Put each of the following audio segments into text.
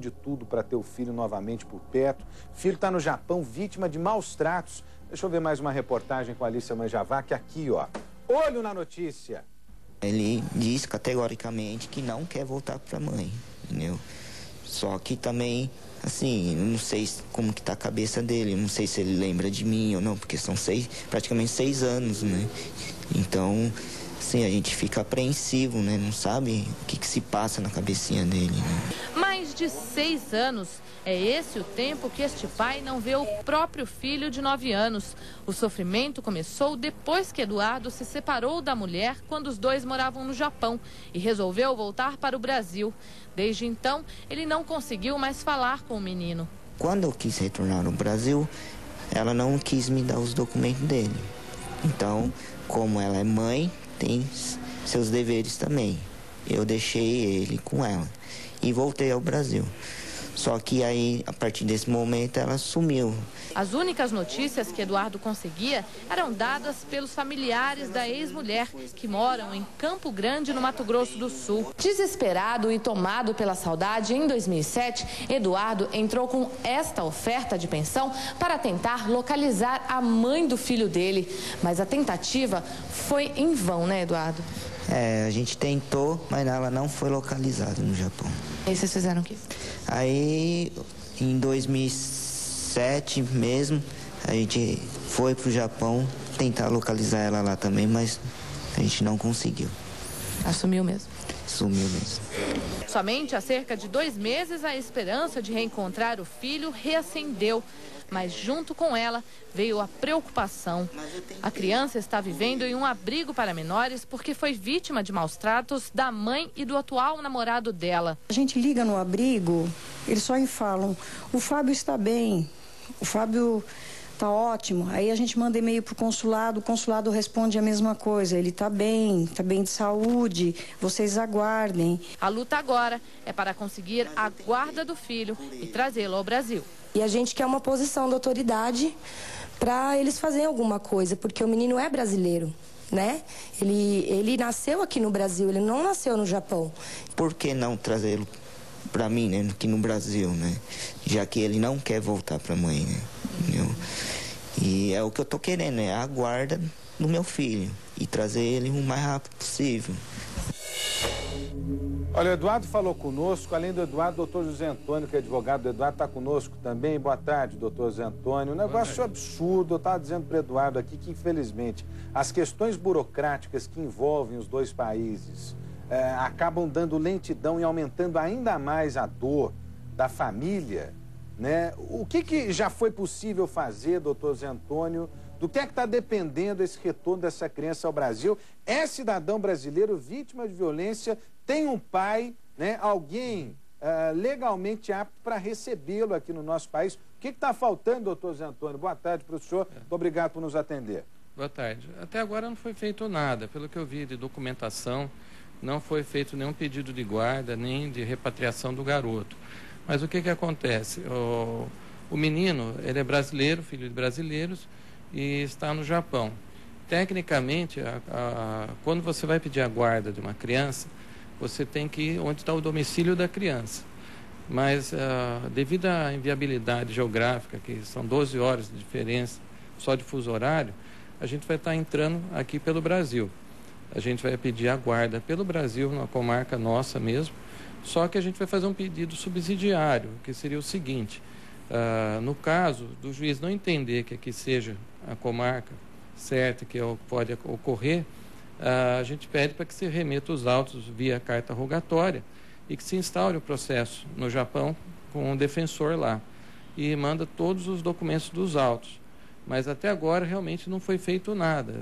de tudo para ter o filho novamente por perto. O filho está no Japão, vítima de maus tratos. Deixa eu ver mais uma reportagem com a Alicia Manjavac aqui, ó. Olho na notícia. Ele diz categoricamente que não quer voltar para a mãe, entendeu? Só que também, assim, não sei como que tá a cabeça dele, não sei se ele lembra de mim ou não, porque são praticamente 6 anos, né? Então, assim, a gente fica apreensivo, né? Não sabe o que se passa na cabecinha dele, né? Mais de 6 anos. É esse o tempo que este pai não vê o próprio filho de 9 anos. O sofrimento começou depois que Eduardo se separou da mulher quando os dois moravam no Japão e resolveu voltar para o Brasil. Desde então, ele não conseguiu mais falar com o menino. Quando eu quis retornar ao Brasil, ela não quis me dar os documentos dele. Então, como ela é mãe, tem seus deveres também. Eu deixei ele com ela e voltei ao Brasil. Só que aí, a partir desse momento, ela sumiu. As únicas notícias que Eduardo conseguia eram dadas pelos familiares da ex-mulher, que moram em Campo Grande, no Mato Grosso do Sul. Desesperado e tomado pela saudade, em 2007, Eduardo entrou com esta oferta de pensão para tentar localizar a mãe do filho dele. Mas a tentativa foi em vão, né, Eduardo? A gente tentou, mas ela não foi localizada no Japão. E aí vocês fizeram o quê? Aí, em 2007 mesmo, a gente foi pro Japão tentar localizar ela lá também, mas a gente não conseguiu. Ela sumiu mesmo? Sumiu mesmo. Somente há cerca de 2 meses, a esperança de reencontrar o filho reacendeu. Mas junto com ela veio a preocupação. A criança está vivendo em um abrigo para menores porque foi vítima de maus tratos da mãe e do atual namorado dela. A gente liga no abrigo, eles só falam, o Fábio está bem, o Fábio está ótimo. Aí a gente manda e-mail para o consulado responde a mesma coisa, ele está bem de saúde, vocês aguardem. A luta agora é para conseguir a guarda do filho e trazê-lo ao Brasil. E a gente quer uma posição da autoridade para eles fazerem alguma coisa, porque o menino é brasileiro, né? Ele nasceu aqui no Brasil, ele não nasceu no Japão. Por que não trazê-lo para mim, né? Aqui no Brasil, né? Já que ele não quer voltar para a mãe, né? Entendeu? E é o que eu tô querendo, é a guarda do meu filho e trazer ele o mais rápido possível. Olha, o Eduardo falou conosco, além do Eduardo, o doutor José Antônio, que é advogado do Eduardo, está conosco também. Boa tarde, doutor José Antônio. Um negócio absurdo, eu estava dizendo para o Eduardo aqui que, infelizmente, as questões burocráticas que envolvem os dois países acabam dando lentidão e aumentando ainda mais a dor da família, né? O que já foi possível fazer, doutor José Antônio? Do que é que está dependendo esse retorno dessa criança ao Brasil? É cidadão brasileiro, vítima de violência, tem um pai, né, alguém legalmente apto para recebê-lo aqui no nosso país. O que está faltando, doutor Zé Antônio? Boa tarde para o senhor, muito obrigado por nos atender. Boa tarde. Até agora não foi feito nada, pelo que eu vi de documentação, não foi feito nenhum pedido de guarda, nem de repatriação do garoto. Mas o que acontece? O menino, ele é brasileiro, filho de brasileiros, e está no Japão. Tecnicamente, quando você vai pedir a guarda de uma criança, você tem que ir onde está o domicílio da criança. Mas, devido à inviabilidade geográfica, que são 12 horas de diferença só de fuso horário, a gente vai estar entrando aqui pelo Brasil. A gente vai pedir a guarda pelo Brasil, na comarca nossa mesmo, só que a gente vai fazer um pedido subsidiário, que seria o seguinte: no caso do juiz não entender que aqui seja a comarca certa que pode ocorrer, a gente pede para que se remeta os autos via carta rogatória e que se instaure o processo no Japão com um defensor lá e manda todos os documentos dos autos. Mas até agora realmente não foi feito nada.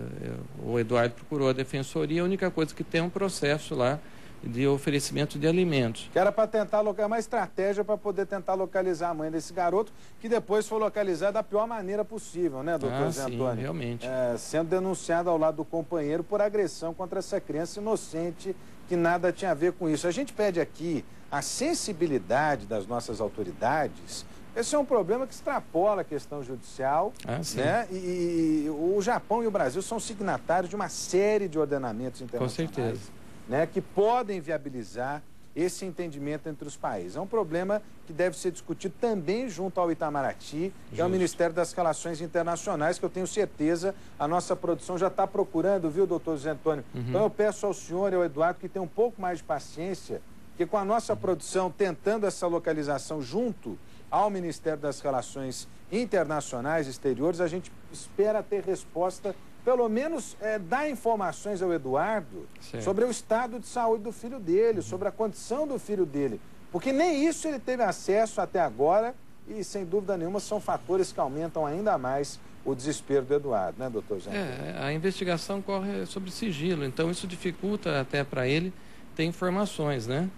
O Eduardo procurou a defensoria, a única coisa que tem é um processo lá de oferecimento de alimentos. Que era para tentar uma estratégia para poder tentar localizar a mãe desse garoto, que depois foi localizada da pior maneira possível, né, doutor Zé Antônio? Sim, realmente. Sendo denunciado ao lado do companheiro por agressão contra essa criança inocente que nada tinha a ver com isso. A gente pede aqui a sensibilidade das nossas autoridades. Esse é um problema que extrapola a questão judicial, né? E o Japão e o Brasil são signatários de uma série de ordenamentos internacionais. Com certeza. Né, que podem viabilizar esse entendimento entre os países. É um problema que deve ser discutido também junto ao Itamaraty, que é o Ministério das Relações Internacionais, que eu tenho certeza a nossa produção já está procurando, viu, doutor José Antônio? Então eu peço ao senhor e ao Eduardo que tenham um pouco mais de paciência, que com a nossa produção tentando essa localização junto ao Ministério das Relações Internacionais e Exteriores, a gente espera ter resposta, pelo menos dar informações ao Eduardo sobre o estado de saúde do filho dele, sobre a condição do filho dele. Porque nem isso ele teve acesso até agora e, sem dúvida nenhuma, são fatores que aumentam ainda mais o desespero do Eduardo, né, doutor José? A investigação corre sobre sigilo, então isso dificulta até para ele ter informações, né?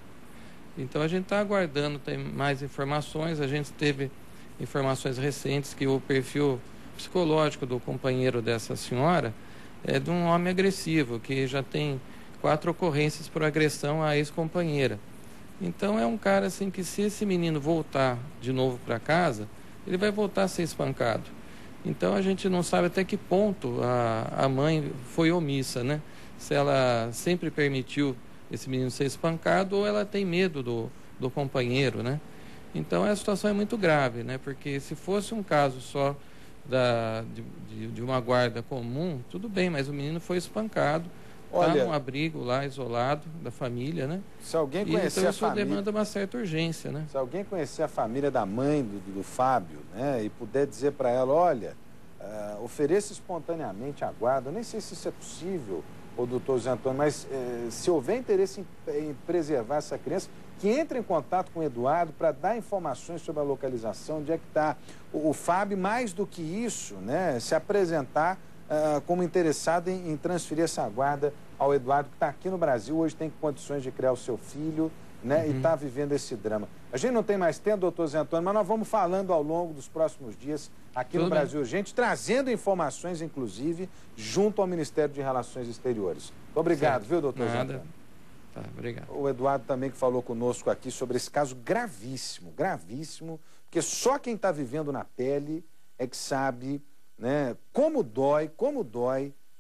Então a gente está aguardando ter mais informações. A gente teve informações recentes que o perfil psicológico do companheiro dessa senhora é de um homem agressivo, que já tem 4 ocorrências por agressão à ex-companheira. Então é um cara assim que, se esse menino voltar de novo para casa, ele vai voltar a ser espancado. Então a gente não sabe até que ponto a mãe foi omissa, né? Se ela sempre permitiu esse menino ser espancado ou ela tem medo do companheiro, né? Então a situação é muito grave, né? Porque se fosse um caso só de uma guarda comum, tudo bem, mas o menino foi espancado, está num abrigo lá, isolado da família, né? Se alguém conhecer então a isso família, demanda uma certa urgência, né? Se alguém conhecer a família da mãe do Fábio, né, e puder dizer para ela, olha, ofereça espontaneamente a guarda, eu nem sei se isso é possível, o doutor José Antônio, mas se houver interesse em preservar essa criança, que entre em contato com o Eduardo para dar informações sobre a localização, onde é que está o Fábio, mais do que isso, né, se apresentar como interessado em transferir essa guarda ao Eduardo, que está aqui no Brasil, hoje tem condições de criar o seu filho, né, e está vivendo esse drama. A gente não tem mais tempo, doutor Zé Antônio, mas nós vamos falando ao longo dos próximos dias aqui no Brasil Urgente, trazendo informações, inclusive, junto ao Ministério de Relações Exteriores. Muito obrigado, viu, doutor Zé Antônio? Tá, obrigado. O Eduardo também que falou conosco aqui sobre esse caso gravíssimo, gravíssimo, porque só quem está vivendo na pele é que sabe, né, como dói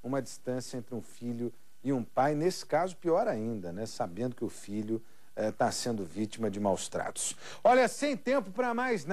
uma distância entre um filho e um pai, nesse caso pior ainda, né, sabendo que o filho está sendo vítima de maus tratos. Olha, sem tempo para mais nada.